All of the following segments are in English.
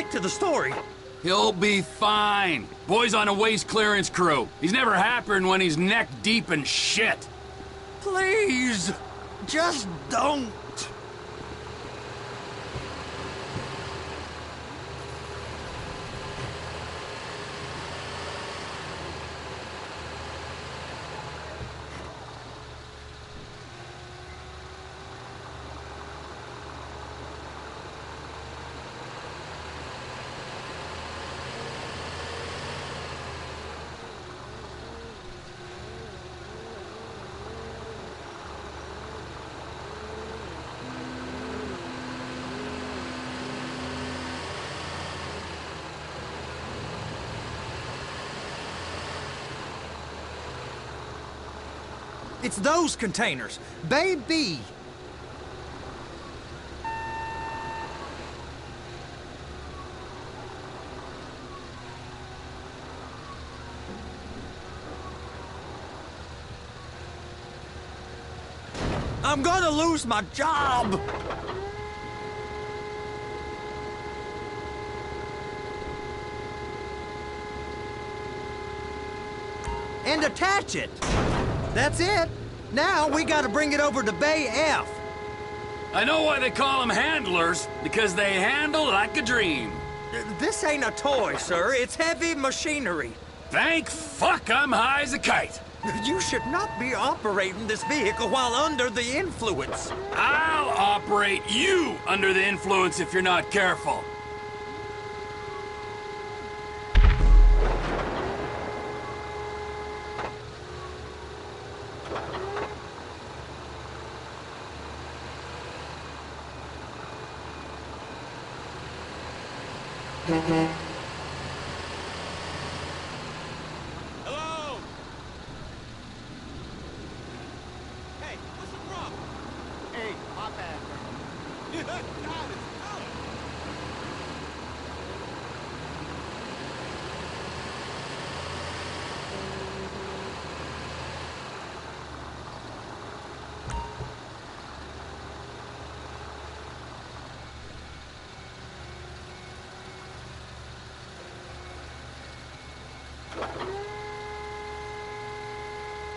stick to the story. He'll be fine. Boy's on a waste clearance crew. He's never happier when he's neck deep in shit. Please, just don't. It's those containers. Baby! I'm gonna lose my job! And attach it! That's it. Now we gotta bring it over to Bay F. I know why they call them handlers, because they handle like a dream. This ain't a toy, sir. It's heavy machinery. Thank fuck I'm high as a kite. You should not be operating this vehicle while under the influence. I'll operate you under the influence if you're not careful. Hello? Hey, what's the problem? Hey, my bad, bro. God, it's good.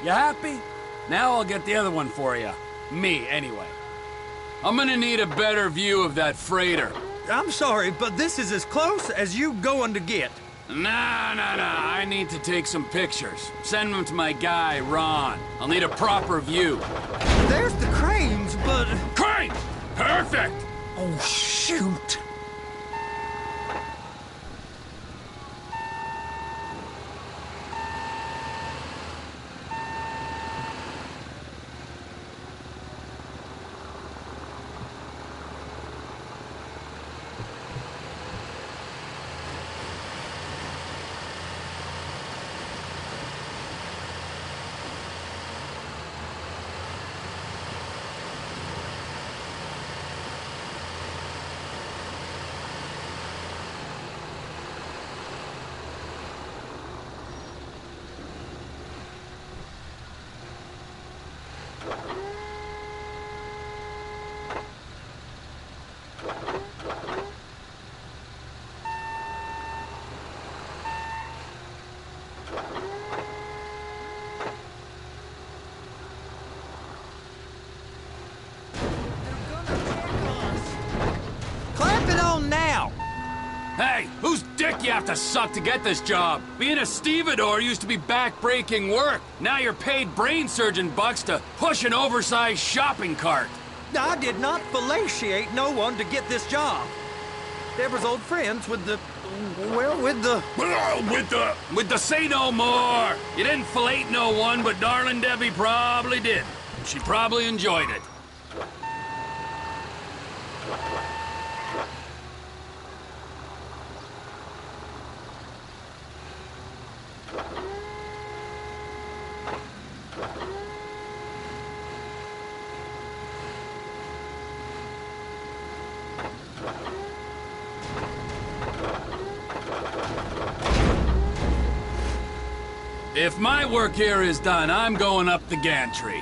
You happy? Now I'll get the other one for you. Me, anyway. I'm gonna need a better view of that freighter. I'm sorry, but this is as close as you going to get. Nah. I need to take some pictures. Send them to my guy, Ron. I'll need a proper view. There's the cranes, but... Crane! Perfect! Oh, shoot. Hey, whose dick you have to suck to get this job? Being a stevedore used to be back-breaking work. Now you're paid brain surgeon bucks to push an oversized shopping cart. I did not fellatiate no one to get this job. Deborah's old friends with the... well, with the... With the say no more. You didn't fillet no one, but darling Debbie probably did. She probably enjoyed it. If my work here is done, I'm going up the gantry.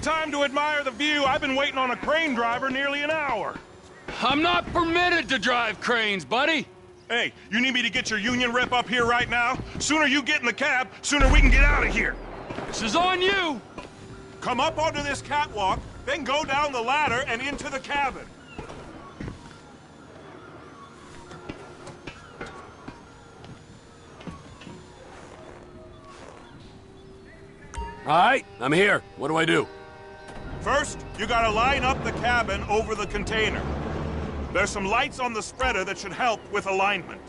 time to admire the view. I've been waiting on a crane driver nearly an hour. I'm not permitted to drive cranes, buddy. Hey, you need me to get your union rep up here right now? Sooner you get in the cab, sooner we can get out of here. This is on you. Come up onto this catwalk, then go down the ladder and into the cabin. All right, I'm here. What do I do? First, you gotta line up the cabin over the container. There's some lights on the spreader that should help with alignment.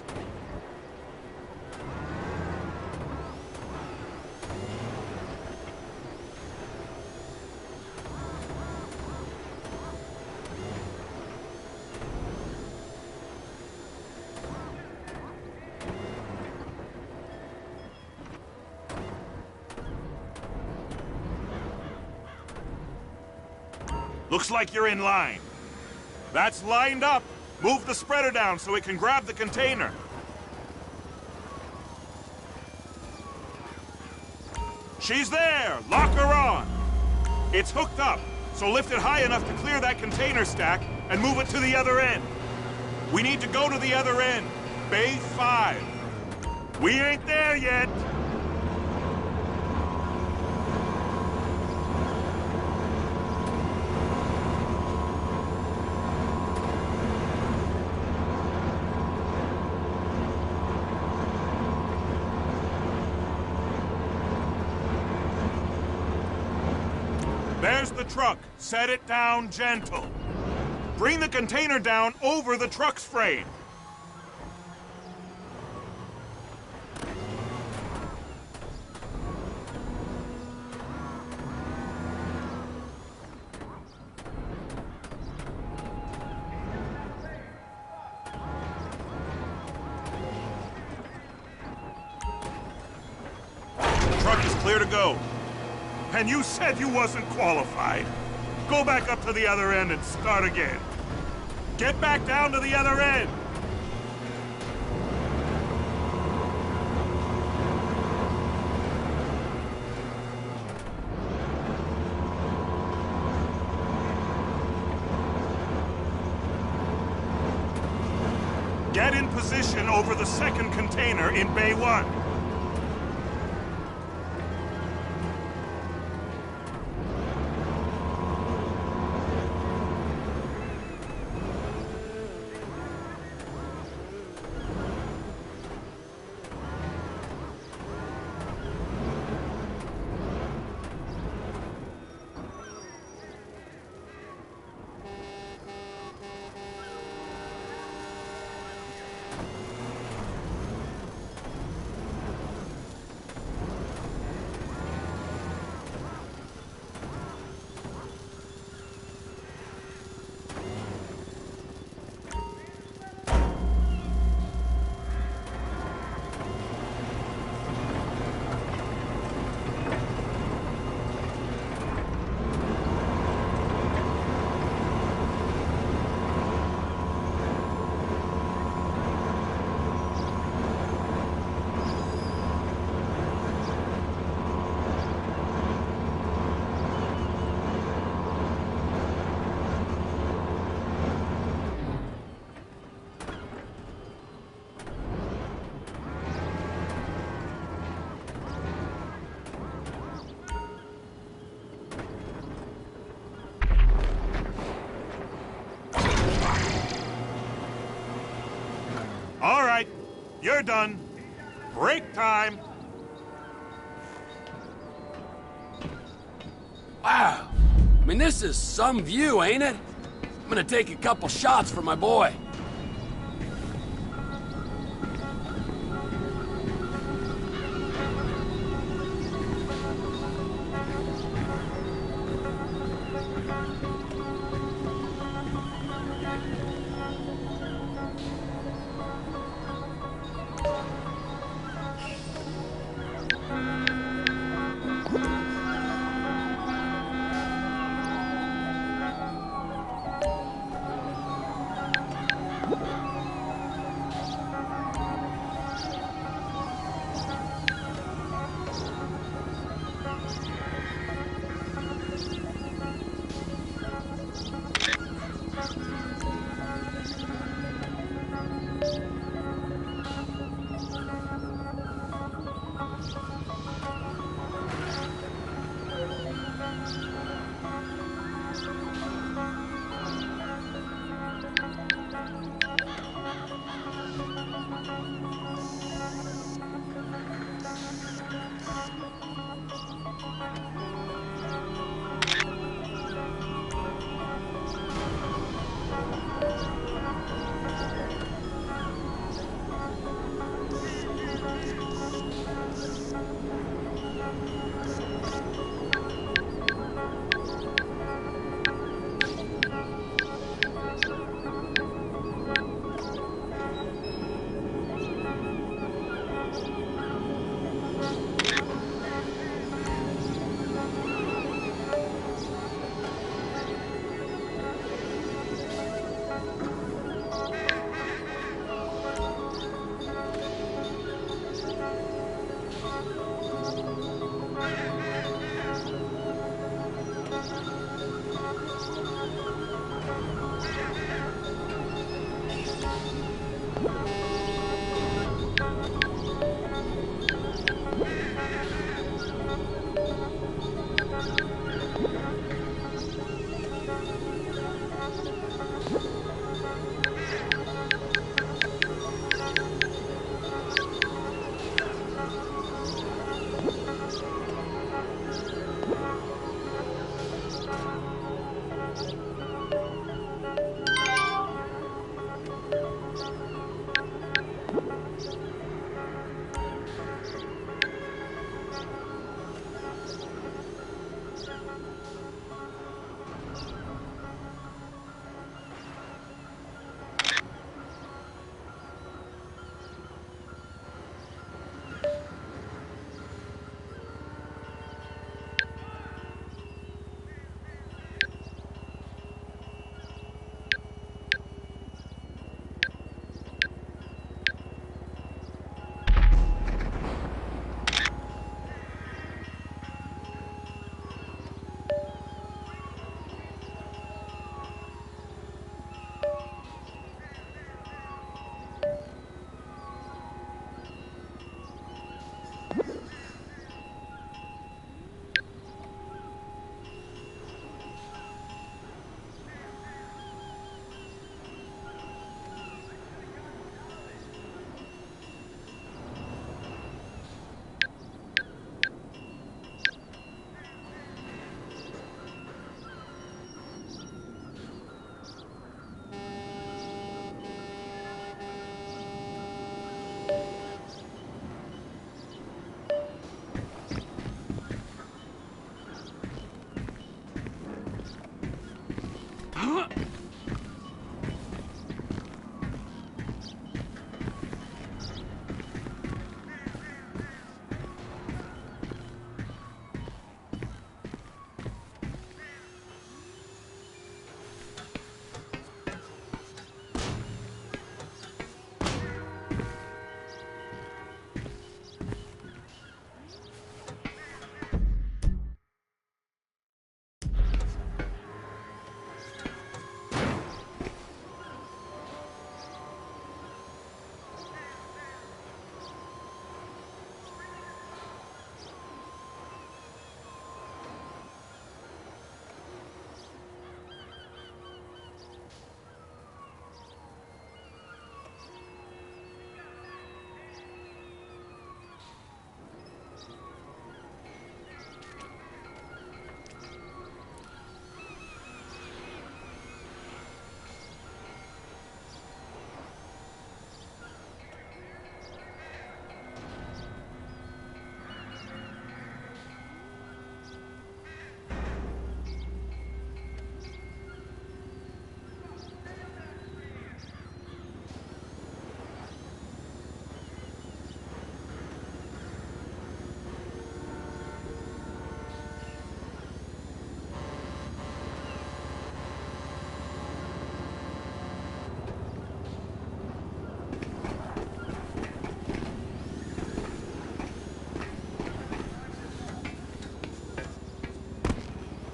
Looks like you're in line. That's lined up. Move the spreader down so it can grab the container. She's there! Lock her on! It's hooked up, so lift it high enough to clear that container stack and move it to the other end. We need to go to the other end. Bay 5. We ain't there yet! There's the truck. Set it down gentle. Bring the container down over the truck's frame. The truck is clear to go. And you said you wasn't qualified. Go back up to the other end and start again. Get back down to the other end. Get in position over the second container in Bay 1. All right, you're done. Break time. Wow. I mean, this is some view, ain't it? I'm gonna take a couple shots for my boy.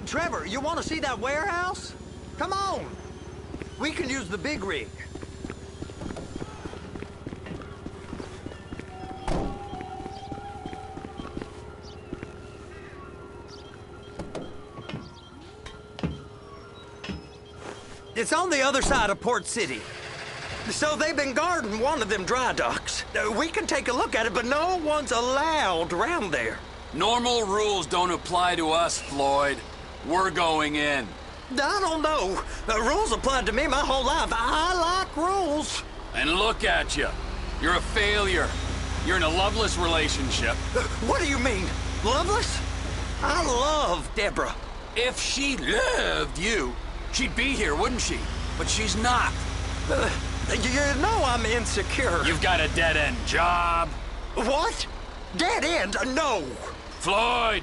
Trevor, you want to see that warehouse? Come on. We can use the big rig. It's on the other side of Port City. So they've been guarding one of them dry docks. We can take a look at it, but no one's allowed around there. Normal rules don't apply to us, Floyd. We're going in. I don't know. Rules applied to me my whole life. I like rules. And look at you. You're a failure. You're in a loveless relationship. What do you mean? Loveless? I love Deborah. If she loved you, she'd be here, wouldn't she? But she's not. You know I'm insecure. You've got a dead-end job. What? Dead end? No. Floyd,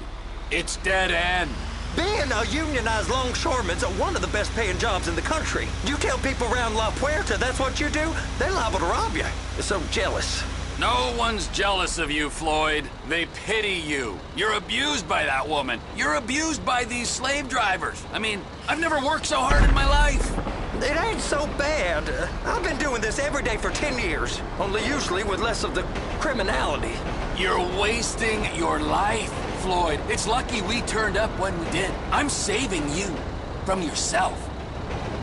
it's dead end. Being a unionized longshoreman's one of the best paying jobs in the country. You tell people around La Puerta that's what you do, they're liable to rob you. They're so jealous. No one's jealous of you, Floyd. They pity you. You're abused by that woman. You're abused by these slave drivers. I mean, I've never worked so hard in my life. It ain't so bad. I've been doing this every day for 10 years, only usually with less of the criminality. You're wasting your life, Floyd. It's lucky we turned up when we did. I'm saving you from yourself.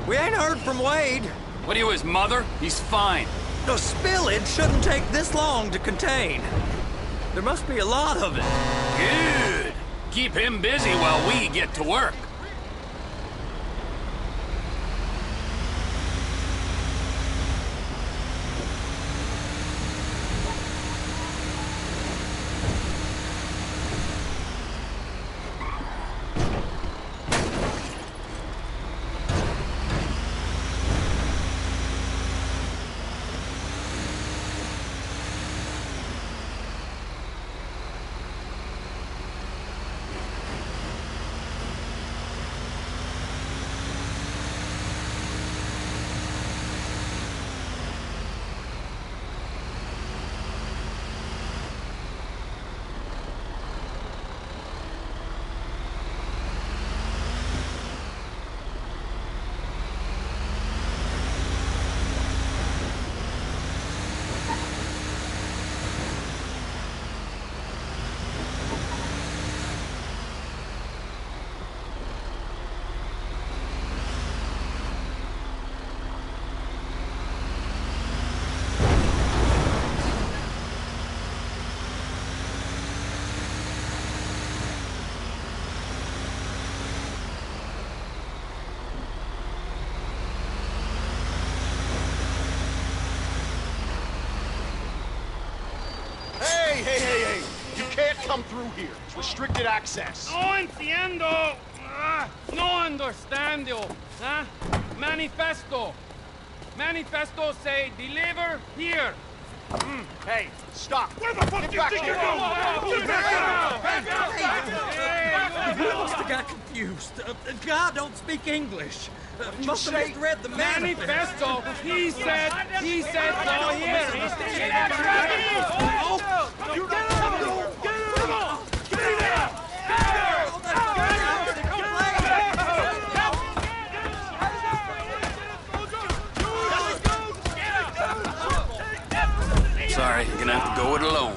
We ain't heard from Wade. What are you, his mother? He's fine. The spillage shouldn't take this long to contain. There must be a lot of it. Good. Keep him busy while we get to work. Hey! You can't come through here. It's restricted access. No entiendo. No understand you. Huh? Manifesto! Manifesto say deliver here! Hey, stop! Where the fuck do you think you're He must have got confused. God don't speak English. Must have misread the Manifesto! He said, no, here! Sorry, you're gonna have to go it alone.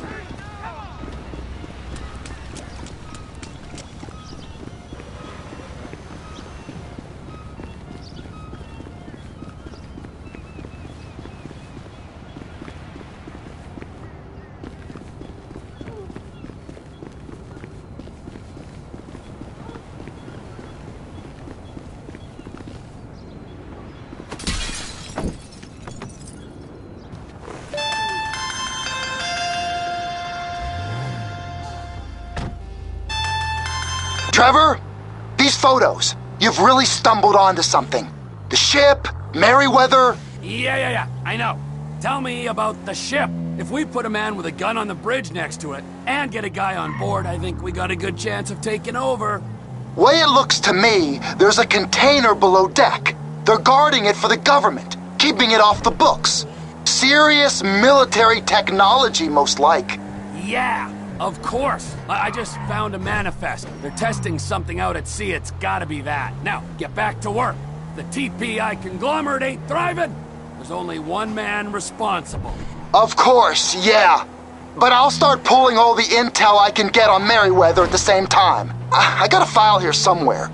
Trevor, these photos, you've really stumbled onto something. The ship, Merryweather. Yeah, I know. Tell me about the ship. If we put a man with a gun on the bridge next to it and get a guy on board, I think we got a good chance of taking over. Way it looks to me, there's a container below deck. They're guarding it for the government, keeping it off the books. Serious military technology, most like. Yeah, of course. I just found a manifest. They're testing something out at sea. It's gotta be that. Now, get back to work. The TPI conglomerate ain't thriving. There's only one man responsible. Of course, yeah. But I'll start pulling all the intel I can get on Merryweather at the same time. I got a file here somewhere.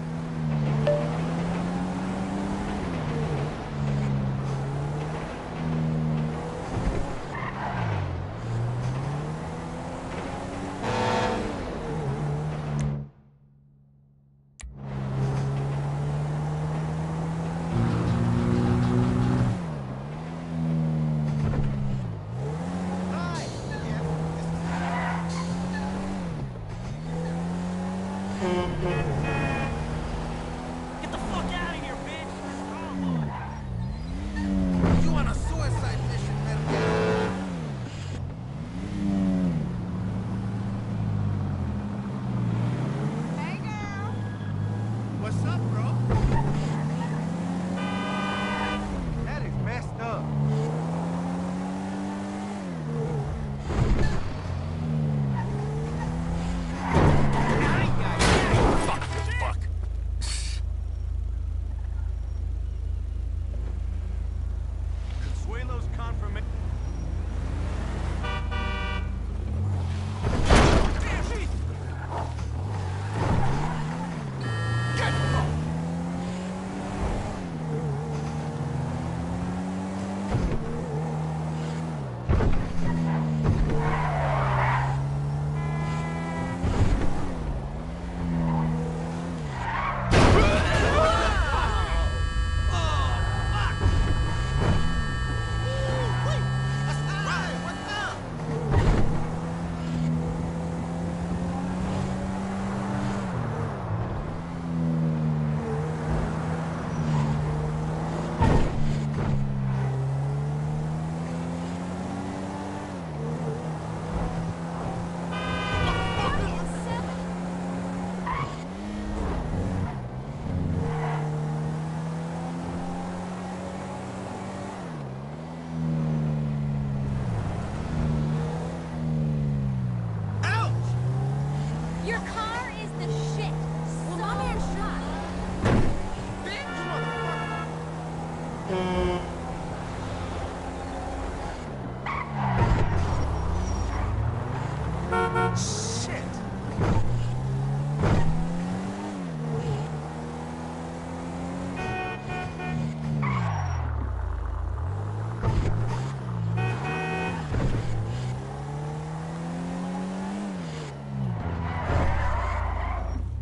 Get the fuck out of here, bitch! You on a suicide mission, man? Hey, girl. What's up, bro? That is messed up. Consuelo's confirmation. Your car is the shit. Well, my man shot. Shit.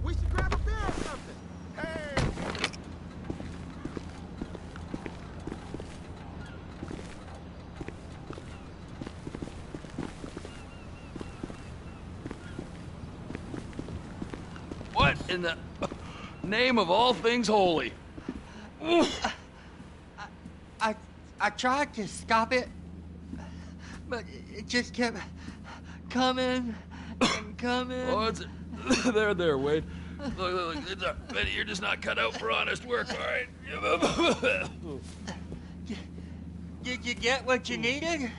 We should grab a beer or something. Hey. What in the name of all things holy? I tried to stop it, but it just kept coming and coming. Oh, it's... there, Wade. Look, you're just not cut out for honest work, all right? Did you get what you needed?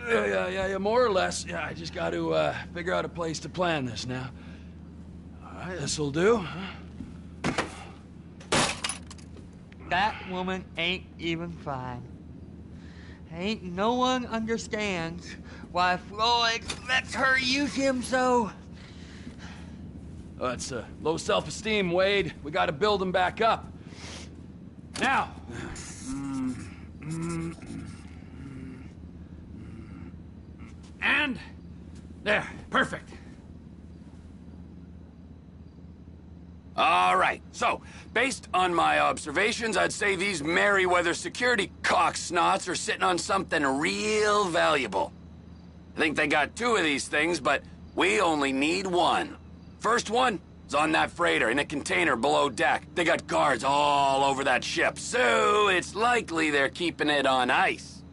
Yeah, more or less. Yeah, I just got to figure out a place to plan this now. All right, this'll do. That woman ain't even fine. Ain't no one understands why Floyd lets her use him so. Oh, it's low self-esteem, Wade. We got to build him back up. Now. And there, perfect. All right, so, based on my observations, I'd say these Merryweather security cocksnots are sitting on something real valuable. I think they got 2 of these things, but we only need 1. First one is on that freighter in a container below deck. They got guards all over that ship, so it's likely they're keeping it on ice.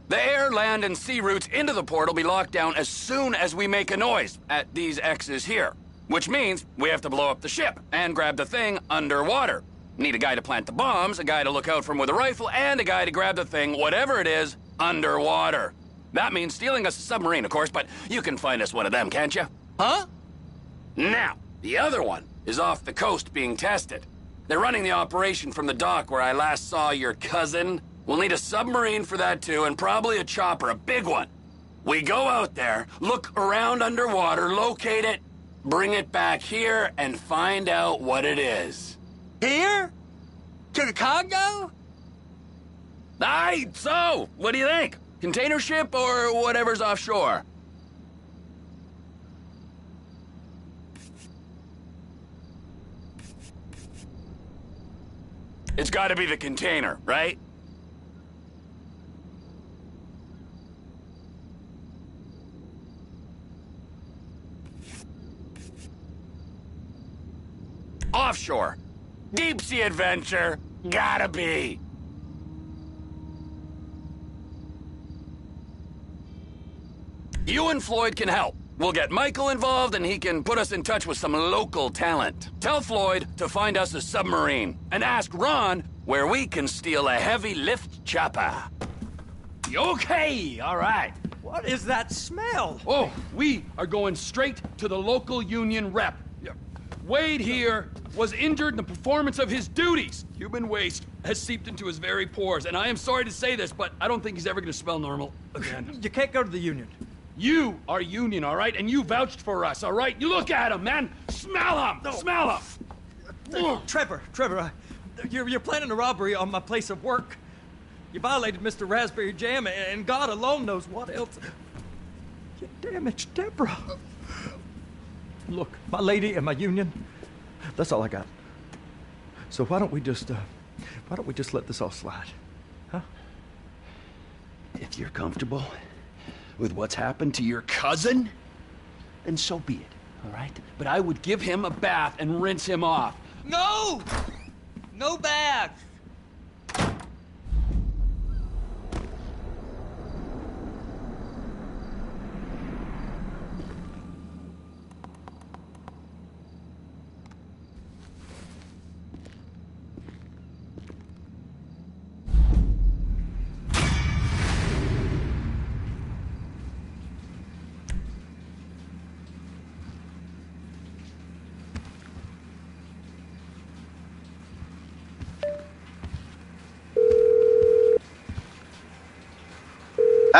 The air, land, and sea routes into the port will be locked down as soon as we make a noise at these X's here. Which means we have to blow up the ship and grab the thing underwater. Need a guy to plant the bombs, a guy to look out for him with a rifle, and a guy to grab the thing, whatever it is, underwater. That means stealing us a submarine, of course, but you can find us one of them, can't you? Huh? Now, the other one is off the coast being tested. They're running the operation from the dock where I last saw your cousin. We'll need a submarine for that too, and probably a chopper, a big one. We go out there, look around underwater, locate it, bring it back here, and find out what it is. Here? To the Congo? Aye, so, what do you think? Container ship or whatever's offshore? It's gotta be the container, right? Offshore. Deep sea adventure. Gotta be. You and Floyd can help. We'll get Michael involved and he can put us in touch with some local talent. Tell Floyd to find us a submarine and ask Ron where we can steal a heavy lift chopper. Okay, all right. What is that smell? Oh, we are going straight to the local union rep. Wade here was injured in the performance of his duties. Human waste has seeped into his very pores, and I am sorry to say this, but I don't think he's ever going to smell normal again. You can't go to the union. You are union, all right? And you vouched for us, all right? You look at him, man. Smell him. No. Smell him. Trevor, you're planning a robbery on my place of work. You violated Mr. Raspberry Jam, and God alone knows what else. You damaged Deborah. Look, my lady and my union, that's all I got. So why don't we just let this all slide, huh? If you're comfortable with what's happened to your cousin, then so be it, all right? But I would give him a bath and rinse him off. No! No bath!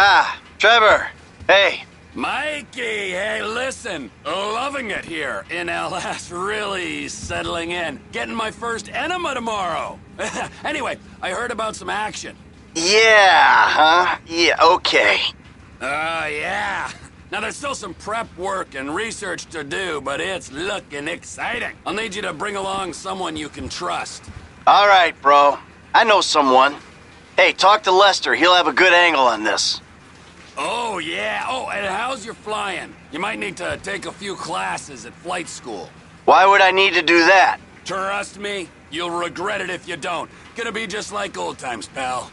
Ah, Trevor. Hey. Mikey, hey, listen. Loving it here in LS. Really settling in. Getting my first enema tomorrow. Anyway, I heard about some action. Yeah, huh? Yeah, okay. Yeah. Now, there's still some prep work and research to do, but it's looking exciting. I'll need you to bring along someone you can trust. All right, bro. I know someone. Hey, talk to Lester. He'll have a good angle on this. Oh, yeah. Oh, and how's your flying? You might need to take a few classes at flight school. Why would I need to do that? Trust me, you'll regret it if you don't. Gonna be just like old times, pal.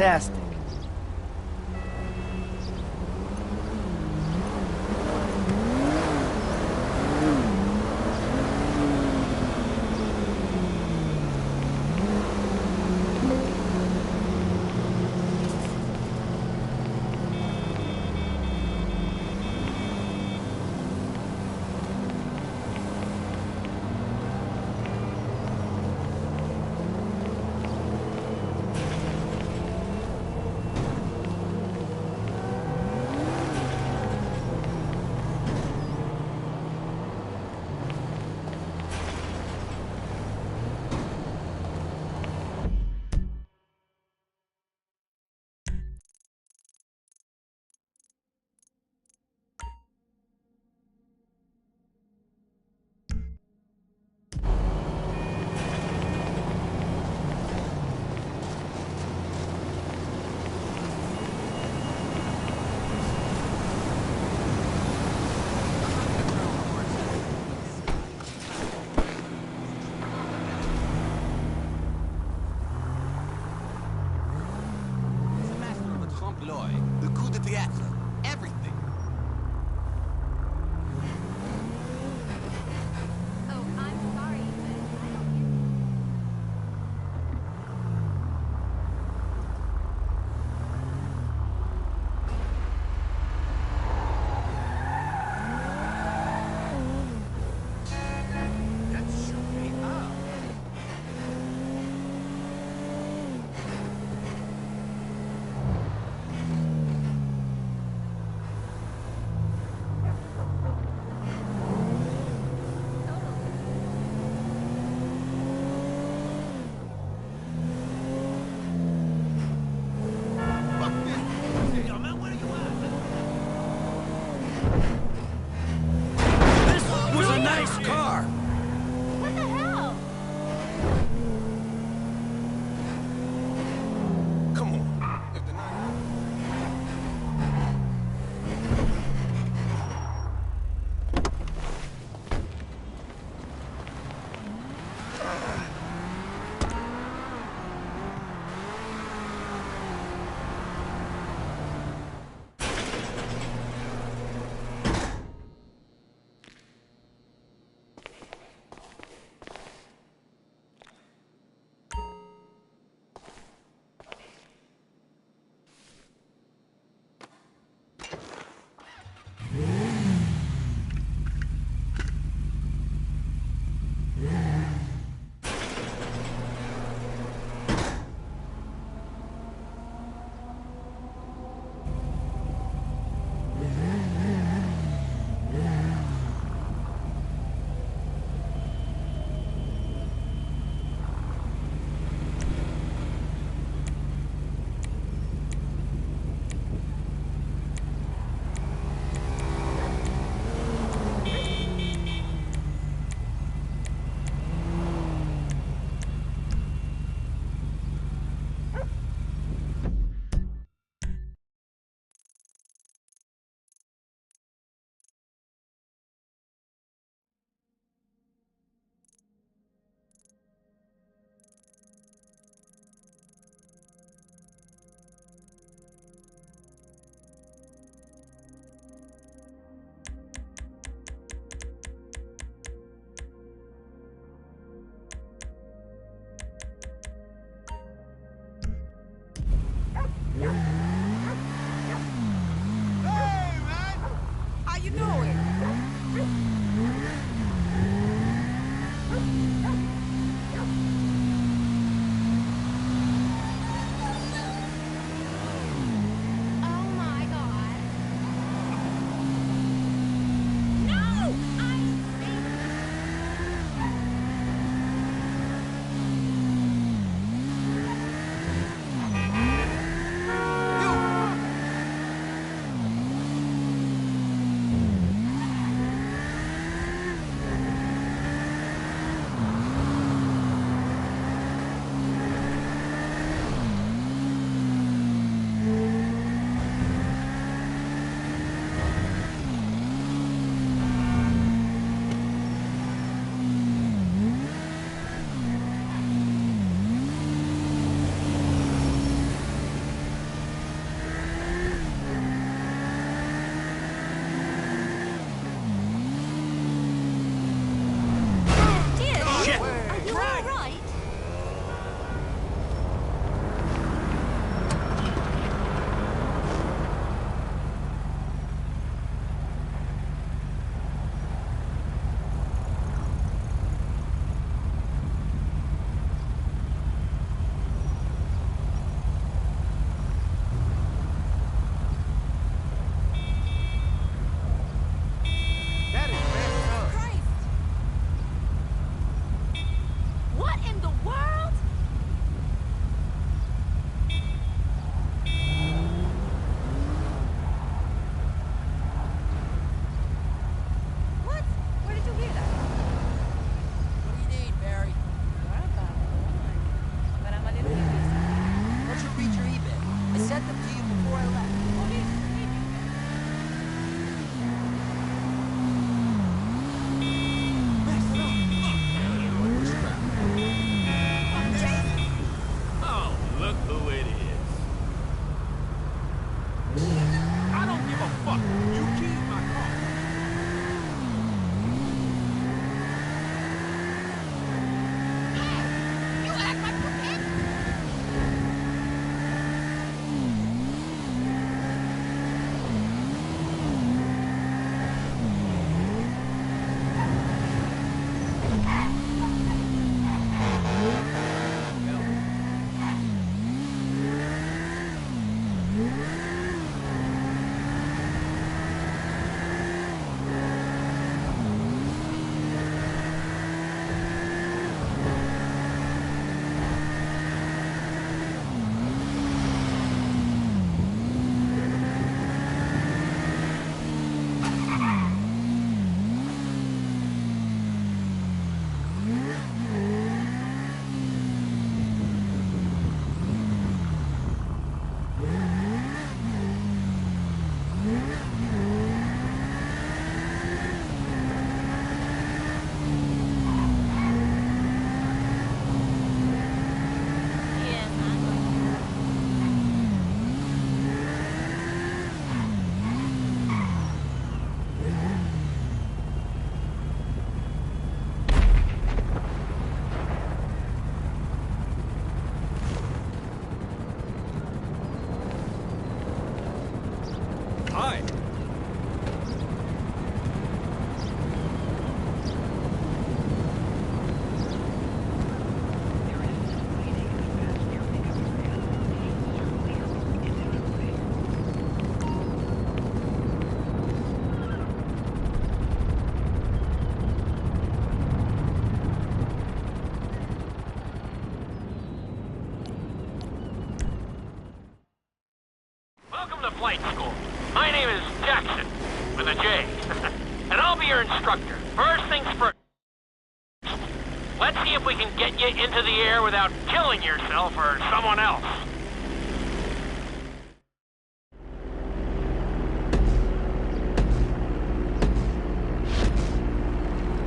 Fantastic. the coup de théâtre, everything. Oh, I'm sorry, but I don't hear. That shook me up. Hi. Welcome to flight school. My name is Jackson, with a J. And I'll be your instructor. First things first. Let's see if we can get you into the air without killing yourself or someone else.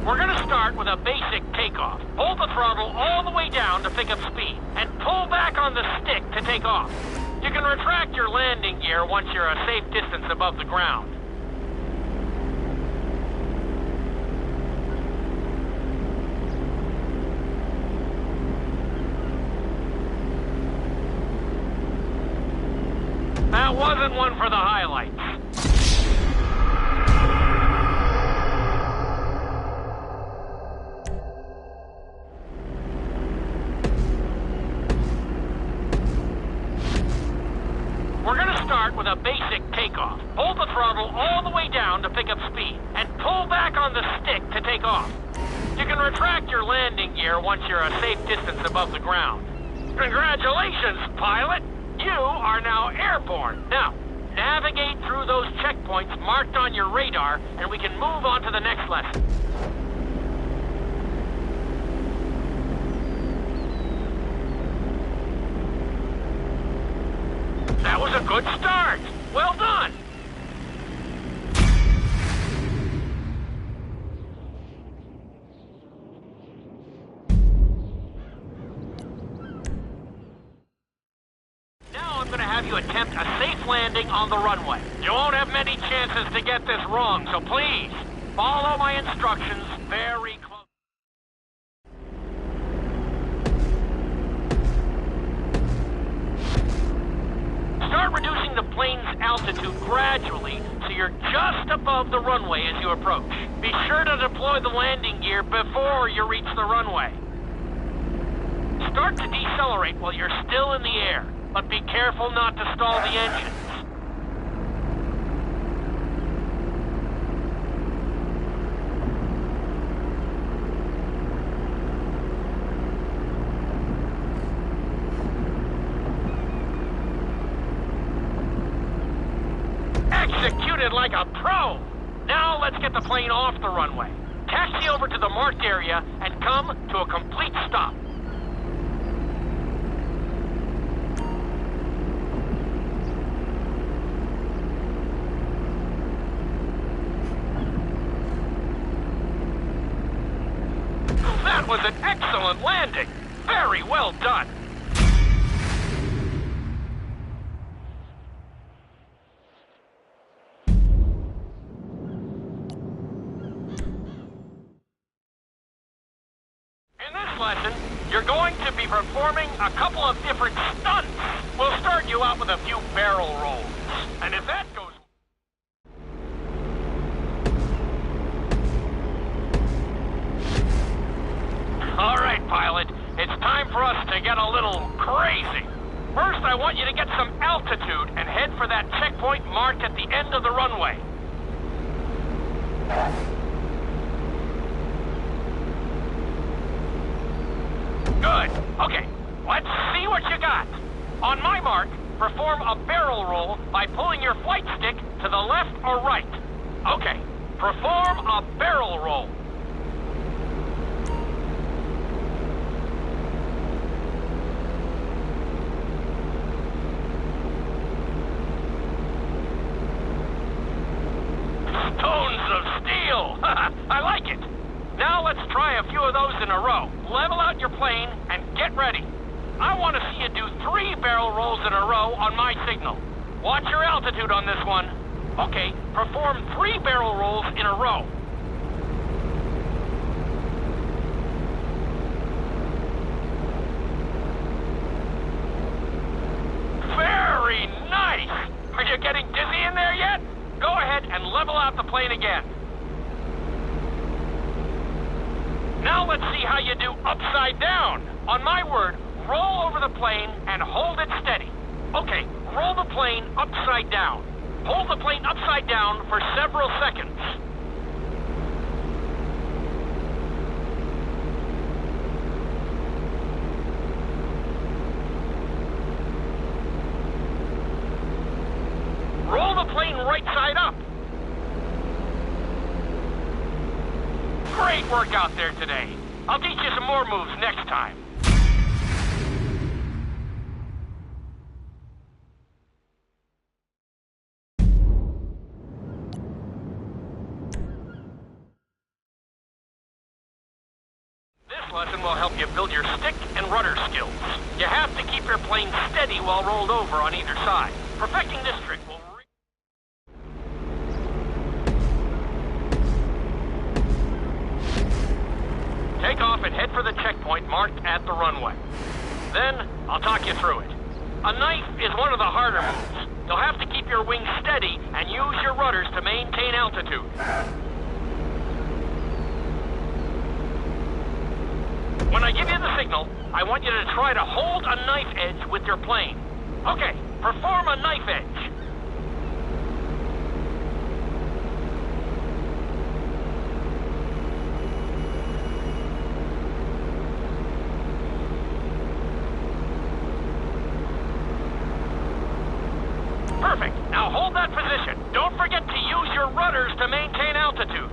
We're gonna start with a basic takeoff. Hold the throttle all the way down to pick up speed, and pull back on the stick to take off. You can retract your landing gear once you're a safe distance above the ground. That wasn't one for the highlights. We're gonna start with a basic takeoff. Hold the throttle all the way down to pick up speed, and pull back on the stick to take off. You can retract your landing gear once you're a safe distance above the ground. Congratulations, pilot! You are now airborne. Now, navigate through those checkpoints marked on your radar, and we can move on to the next lesson. That was a good start. Well done. Now I'm going to have you attempt a safe landing on the runway. You won't have many chances to get this wrong, so please follow my instructions very closely. Start reducing the plane's altitude gradually so you're just above the runway as you approach. Be sure to deploy the landing gear before you reach the runway. Start to decelerate while you're still in the air, but be careful not to stall the engines. Executed like a pro! Now let's get the plane off the runway. Taxi over to the marked area and come to a complete stop. That was an excellent landing. Very well done. Lesson, you're going to be performing a couple of different stunts. We'll start you out with a few barrel rolls. And if that goes... All right, pilot. It's time for us to get a little crazy. First, I want you to get some altitude and head for that checkpoint marked at the end of the runway. Good. Okay, let's see what you got. On my mark, perform a barrel roll by pulling your flight stick to the left or right. Okay, perform a barrel roll. Stones of steel! I like it. Now let's try a few of those in a row. Level out your plane and get ready. I want to see you do 3 barrel rolls in a row on my signal. Watch your altitude on this one. Okay, perform 3 barrel rolls in a row. Very nice! Are you getting dizzy in there yet? level out the plane again. Now let's see how you do upside down. On my word, roll over the plane and hold it steady. Okay, roll the plane upside down. Hold the plane upside down for several seconds. Roll the plane right side up. Great work out there today. I'll teach you some more moves next time. This lesson will help you build your stick and rudder skills. You have to keep your plane steady while rolled over on either side. Perfecting this trick will... Take off and head for the checkpoint marked at the runway. Then, I'll talk you through it. A knife is one of the harder moves. You'll have to keep your wings steady and use your rudders to maintain altitude. When I give you the signal, I want you to try to hold a knife edge with your plane. Okay, perform a knife edge. Perfect. Now hold that position. Don't forget to use your rudders to maintain altitude.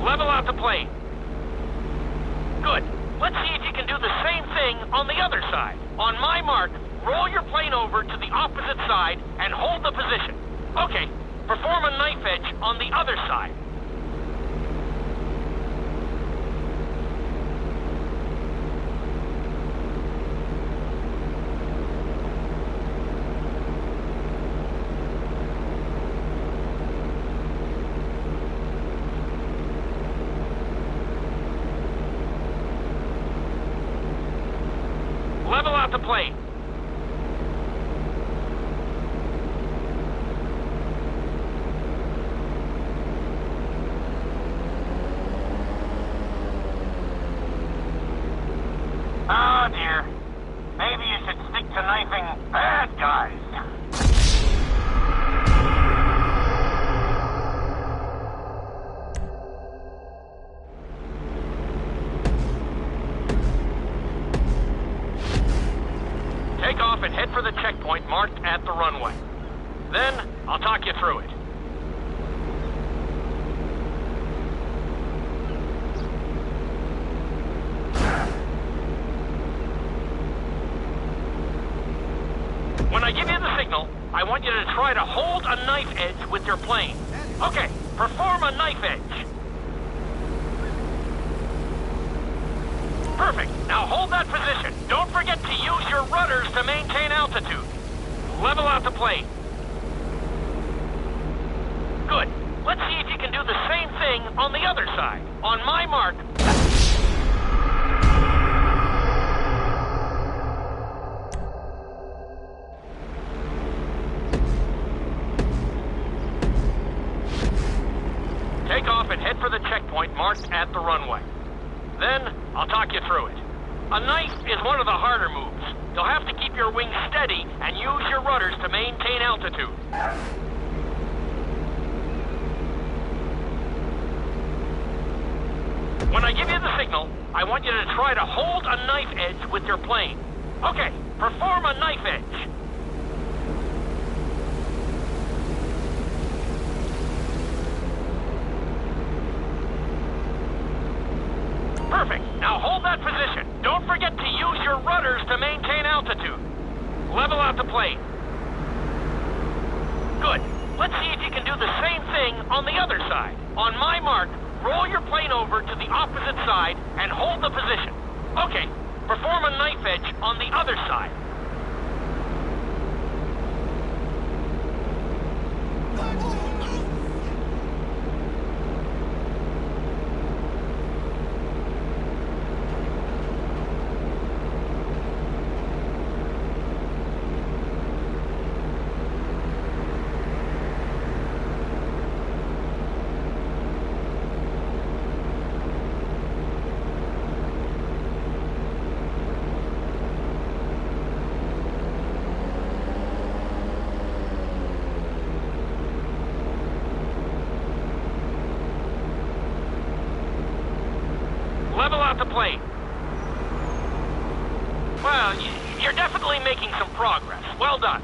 Level out the plane. Good. Let's see if you can do the same thing on the other side. On my mark, roll your plane over to the opposite side and hold the position. Okay, perform a knife edge on the other side. Level out the plane. Oh dear. Maybe you should stick to knifing bad guys. Take off and head for the checkpoint marked at the runway. Then, I'll talk you through it. When I give you the signal, I want you to try to hold a knife edge with your plane. Okay, perform a knife edge. Perfect. Now hold that position. Don't forget to use your rudders to maintain altitude. Level out the plane. Good. Let's see if you can do the same thing on the other side. On my mark. Take off and head for the checkpoint marked at the runway. Then, I'll talk you through it. A knife is one of the harder moves. You'll have to keep your wings steady and use your rudders to maintain altitude. When I give you the signal, I want you to try to hold a knife edge with your plane. Okay, perform a knife edge. Perfect. Now hold that position. Don't forget to use your rudders to maintain altitude. Level out the plane. Good. Let's see if you can do the same thing on the other side. On my mark, roll your plane over to the opposite side and hold the position. Okay, perform a knife edge on the other side. Level out the plane. Well, you're definitely making some progress. Well done.